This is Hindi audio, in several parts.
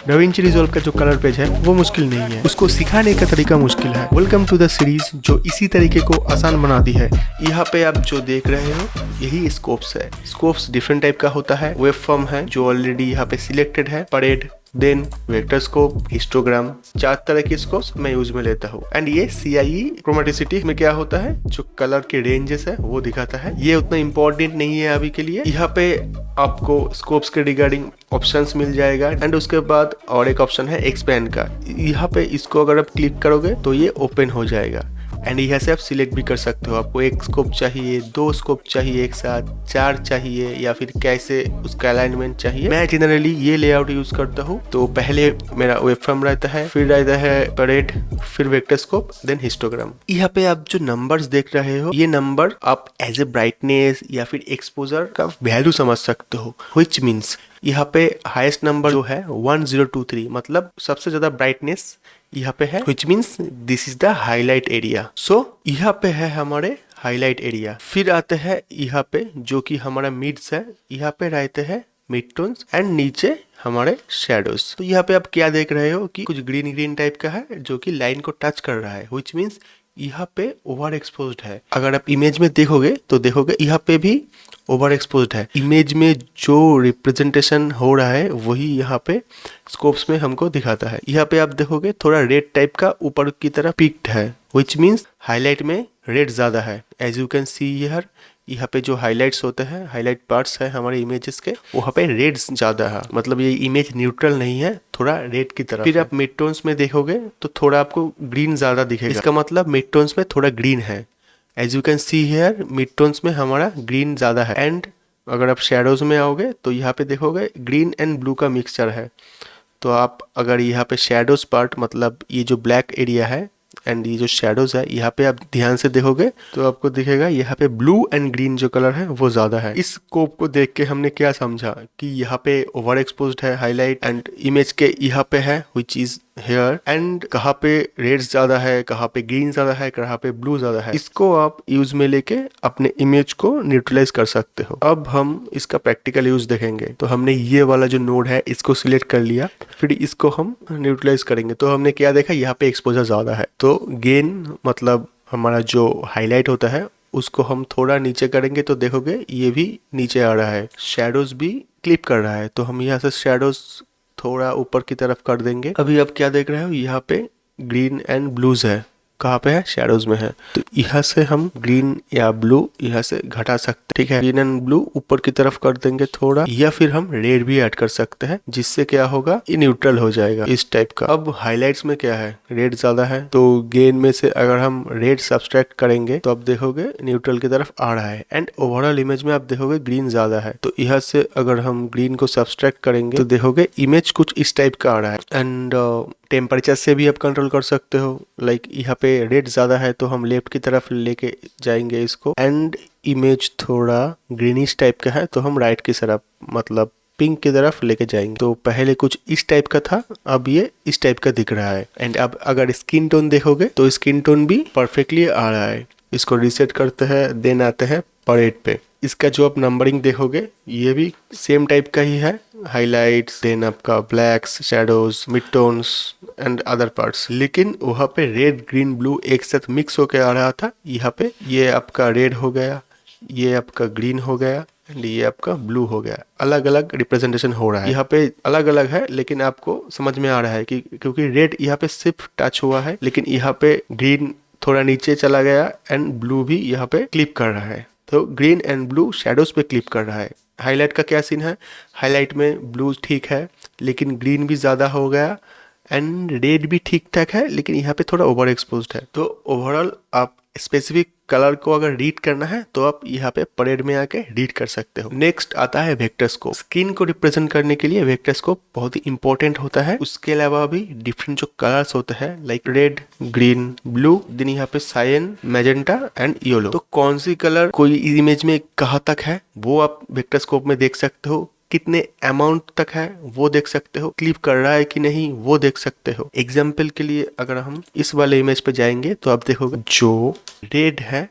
डाविंची रिजॉल्व का जो कलर पेज है वो मुश्किल नहीं है, उसको सिखाने का तरीका मुश्किल है। वेलकम टू द सीरीज जो इसी तरीके को आसान बनाती है। यहाँ पे आप जो देख रहे हो यही स्कोप्स है। स्कोप्स डिफरेंट टाइप का होता है। वेब फॉर्म है जो ऑलरेडी यहाँ पे सिलेक्टेड है, parade, then vector scope, histogram, 4 तरह के स्कोप्स मैं यूज में लेता हूँ। एंड ये CIE क्रोमेटिसिटी में क्या होता है, जो कलर के रेंजेस है वो दिखाता है। ये उतना इम्पोर्टेंट नहीं है अभी के लिए। यहाँ पे आपको स्कोप्स के रिगार्डिंग ऑप्शंस मिल जाएगा एंड उसके बाद और एक ऑप्शन है एक्सपेंड का। यहाँ पे इसको अगर आप क्लिक करोगे तो ये ओपन हो जाएगा एंड यहाँ से आप सिलेक्ट भी कर सकते हो। आपको एक स्कोप चाहिए, 2 स्कोप चाहिए एक साथ, 4 चाहिए, या फिर कैसे उसका अलाइनमेंट चाहिए। मैं जनरली ये लेआउट यूज करता हूँ। तो पहले मेरा वेब फॉर्म रहता है, फिर रहता है परेड, फिर वेक्टर स्कोप, देन हिस्टोग्राम। यहाँ पे आप जो नंबर्स देख रहे हो ये नंबर आप एज ए ब्राइटनेस या फिर एक्सपोजर का वैल्यू समझ सकते हो। व्हिच मीन्स यहाँ पे हाईएस्ट नंबर जो है 1023, मतलब सबसे ज्यादा ब्राइटनेस यहाँ पे है, which means this is the highlight area। so यहाँ पे है हमारे हाईलाइट एरिया। फिर आते हैं यहाँ पे जो कि हमारा मिड्स है, यहाँ पे रहते हैं मिड टोन्स एंड नीचे हमारे शेडोज। तो यहाँ पे आप क्या देख रहे हो कि कुछ ग्रीन ग्रीन टाइप का है जो कि लाइन को टच कर रहा है, which means यहाँ पे ओवर एक्सपोज्ड है। अगर आप इमेज में देखोगे तो देखोगे यहाँ पे भी ओवर एक्सपोज्ड है। इमेज में जो रिप्रेजेंटेशन हो रहा है वही यहाँ पे स्कोप्स में हमको दिखाता है। यहाँ पे आप देखोगे थोड़ा रेड टाइप का ऊपर की तरफ पिक्ड है, which means हाईलाइट में रेड ज्यादा है। As you can see here, यहाँ पे जो हाइलाइट्स होते हैं, हाईलाइट पार्ट्स है हमारे इमेजेस के, वहाँ पे रेड ज्यादा है, मतलब ये इमेज न्यूट्रल नहीं है, थोड़ा रेड की तरफ। फिर आप मिड टोन्स में देखोगे तो थोड़ा आपको ग्रीन ज्यादा दिखेगा। इसका मतलब मिड टोन्स में थोड़ा ग्रीन है। As you can see here, mid tones में हमारा ग्रीन ज्यादा है। एंड अगर आप शेडोज में आओगे तो यहाँ पे देखोगे ग्रीन एंड ब्लू का मिक्सचर है। तो आप अगर यहाँ पे शेडोज पार्ट, मतलब ये जो ब्लैक एरिया है एंड ये जो शेडोज है, यहाँ पे आप ध्यान से देखोगे तो आपको दिखेगा यहाँ पे ब्लू एंड ग्रीन जो कलर है वो ज्यादा है। इस स्कोप को देख के हमने क्या समझा कि यहाँ पे ओवर एक्सपोज्ड है हाईलाइट एंड इमेज के यहाँ पे है व्हिच इज हेयर, एंड कहाँ पे रेड ज्यादा है, कहाँ पे ग्रीन ज्यादा है, कहाँ पे ब्लू ज्यादा है। इसको आप यूज में लेके अपने इमेज को न्यूट्रलाइज कर सकते हो। अब हम इसका प्रैक्टिकल यूज देखेंगे। तो हमने ये वाला जो नोड है इसको सिलेक्ट कर लिया, फिर इसको हम न्यूट्रलाइज करेंगे। तो हमने क्या देखा, यहाँ पे एक्सपोजर ज्यादा है। तो गेन मतलब हमारा जो हाईलाइट होता है उसको हम थोड़ा नीचे करेंगे तो देखोगे ये भी नीचे आ रहा है। शेडोज भी क्लिप कर रहा है, तो हम यहाँ से शेडोज थोड़ा ऊपर की तरफ कर देंगे। अभी आप क्या देख रहे हो, यहाँ पे ग्रीन एंड ब्लूज है, कहाँ पे है, शेडोज में है। तो यहाँ से हम ग्रीन या ब्लू यहाँ से घटा सकते हैं, ठीक है। ग्रीन एंड ब्लू ऊपर की तरफ कर देंगे थोड़ा, या फिर हम रेड भी ऐड कर सकते हैं, जिससे क्या होगा, ये न्यूट्रल हो जाएगा इस टाइप का। अब हाइलाइट्स में क्या है, रेड ज्यादा है, तो गेन में से अगर हम रेड सब्सट्रैक्ट करेंगे तो आप देखोगे न्यूट्रल की तरफ आ रहा है। एंड ओवरऑल इमेज में आप देखोगे ग्रीन ज्यादा है, तो यहाँ से अगर हम ग्रीन को सब्सट्रैक्ट करेंगे तो देखोगे इमेज कुछ इस टाइप का आ रहा है। एंड टेम्परेचर से भी आप कंट्रोल कर सकते हो। लाइक यहाँ पे रेड ज्यादा है तो हम लेफ्ट की तरफ लेके जाएंगे इसको, एंड इमेज थोड़ा ग्रीनिश टाइप का है तो हम राइट की तरफ, मतलब पिंक की तरफ लेके जाएंगे। तो पहले कुछ इस टाइप का था, अब ये इस टाइप का दिख रहा है। एंड अब अगर स्किन टोन देखोगे तो स्किन टोन भी परफेक्टली आ रहा है। इसको रीसेट करते हैं, देन आते हैं परेड पे। इसका जो आप नंबरिंग देखोगे ये भी सेम टाइप का ही है, हाइलाइट्स, देन आपका blacks, shadows, mid tones and other parts. लेकिन वहाँ पे रेड, ग्रीन, ब्लू एक साथ मिक्स होके आ रहा था। यहाँ पे ये आपका रेड हो गया, ये आपका ग्रीन हो गया एंड ये आपका ब्लू हो गया। अलग अलग रिप्रेजेंटेशन हो रहा है, यहाँ पे अलग अलग है, लेकिन आपको समझ में आ रहा है कि क्योंकि रेड यहाँ पे सिर्फ टच हुआ है, लेकिन यहाँ पे ग्रीन थोड़ा नीचे चला गया एंड ब्लू भी यहाँ पे क्लिप कर रहा है। तो ग्रीन एंड ब्लू शेडोज पे क्लिप कर रहा है। हाईलाइट का क्या सीन है, हाईलाइट में ब्लू ठीक है लेकिन ग्रीन भी ज्यादा हो गया एंड रेड भी ठीक ठाक है, लेकिन यहाँ पे थोड़ा ओवर एक्सपोज्ड है। तो ओवरऑल आप स्पेसिफिक कलर को अगर रीड करना है तो आप यहाँ पे परेड में आके रीड कर सकते हो। नेक्स्ट आता है वेक्टर स्कोप। स्किन को रिप्रेजेंट करने के लिए वेक्टर स्कोप बहुत ही इंपॉर्टेंट होता है। उसके अलावा भी डिफरेंट जो कलर्स होते हैं like red, green, blue, then यहाँ पे सायन, मैजेंटा एंड येलो। तो कौन सी कलर कोई इमेज में कहाँ तक है वो आप वेक्टर स्कोप में देख सकते हो। कितने अमाउंट तक है वो देख सकते हो, क्लिप कर रहा है कि नहीं वो देख सकते हो। एग्जाम्पल के लिए अगर हम इस वाले इमेज पे जाएंगे तो आप देखोगे जो रेड है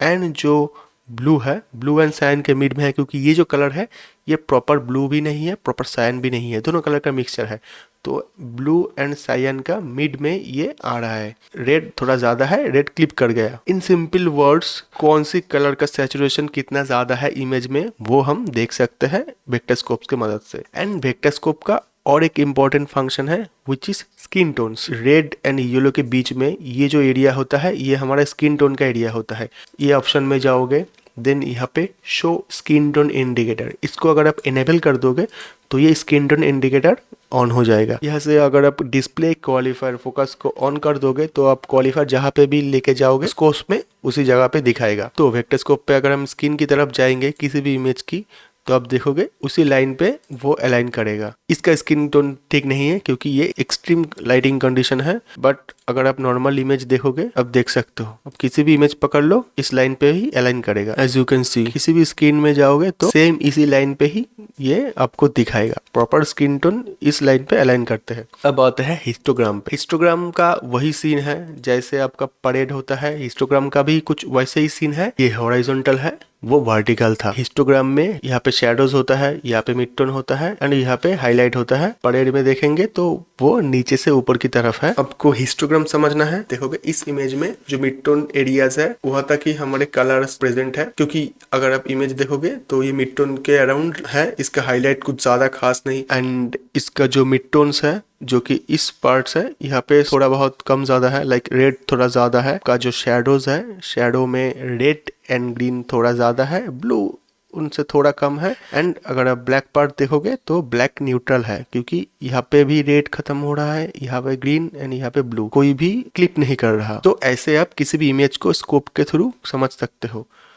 एंड जो ब्लू है, ब्लू एंड सायन के मिड में है, क्योंकि ये जो कलर है ये प्रॉपर ब्लू भी नहीं है, प्रॉपर सायन भी नहीं है, दोनों कलर का मिक्सचर है। तो ब्लू एंड सायन का मिड में ये आ रहा है, रेड थोड़ा ज्यादा है, रेड क्लिप कर गया। इन सिंपल वर्ड्स कौन सी कलर का सैचुरेशन कितना ज्यादा है इमेज में वो हम देख सकते हैं वेक्टरस्कोप की मदद से। एंड वेक्टरस्कोप का और एक इम्पॉर्टेंट फंक्शन है which is skin tones. Red and yellow के बीच में ये जो एरिया होता है ये हमारा स्किन टोन का एरिया होता है। ये ऑप्शन में जाओगे, देन यहाँ पे शो स्किन टोन इंडिकेटर, इसको अगर आप इनेबल कर दोगे तो ये स्किन टोन इंडिकेटर ऑन हो जाएगा। यहाँ से अगर आप डिस्प्ले क्वालिफायर फोकस को ऑन कर दोगे तो आप क्वालिफायर जहाँ पे भी लेके जाओगे स्कोप में उसी जगह पे दिखाएगा। तो वेक्टरस्कोप पे अगर हम स्किन की तरफ जाएंगे किसी भी इमेज की तो आप देखोगे उसी लाइन पे वो अलाइन करेगा। इसका स्किन टोन ठीक नहीं है क्योंकि ये एक्सट्रीम लाइटिंग कंडीशन है, बट अगर आप नॉर्मल इमेज देखोगे अब देख सकते हो, अब किसी भी इमेज पकड़ लो इस लाइन पे ही अलाइन करेगा। एज यू कैन सी किसी भी स्क्रीन में जाओगे तो सेम इसी लाइन पे ही ये आपको दिखाएगा। प्रॉपर स्किन टोन इस लाइन पे अलाइन करते हैं। अब आते हैं हिस्टोग्राम पे। हिस्टोग्राम का वही सीन है जैसे आपका परेड होता है, हिस्टोग्राम का भी कुछ वैसे ही सीन है। ये हॉरिजॉन्टल है, वो वर्टिकल था। हिस्टोग्राम में यहाँ पे शैडोज होता है, यहाँ पे मिड टोन होता है एंड यहाँ पे हाईलाइट होता है। परेड में देखेंगे तो वो नीचे से ऊपर की तरफ है। आपको हिस्टोग्राम समझना है, देखोगे इस इमेज में जो मिड टोन एरियाज है वहां तक ही हमारे कलर्स प्रेजेंट है, क्योंकि अगर आप इमेज देखोगे तो ये मिड टोन के अराउंड है, इसका हाईलाइट कुछ ज्यादा खास नहीं। एंड इसका जो मिड टोन्स है जो कि इस पार्ट्स है यहाँ पे थोड़ा बहुत कम ज्यादा है, लाइक रेड थोड़ा ज्यादा है। का जो शैडोज है, शैडो में रेड एंड ग्रीन थोड़ा ज्यादा है, ब्लू उनसे थोड़ा कम है। एंड अगर आप ब्लैक पार्ट देखोगे तो ब्लैक न्यूट्रल है, क्योंकि यहाँ पे भी रेड खत्म हो रहा है, यहाँ पे ग्रीन एंड यहाँ पे ब्लू, कोई भी क्लिप नहीं कर रहा। तो ऐसे आप किसी भी इमेज को स्कोप के थ्रू समझ सकते हो।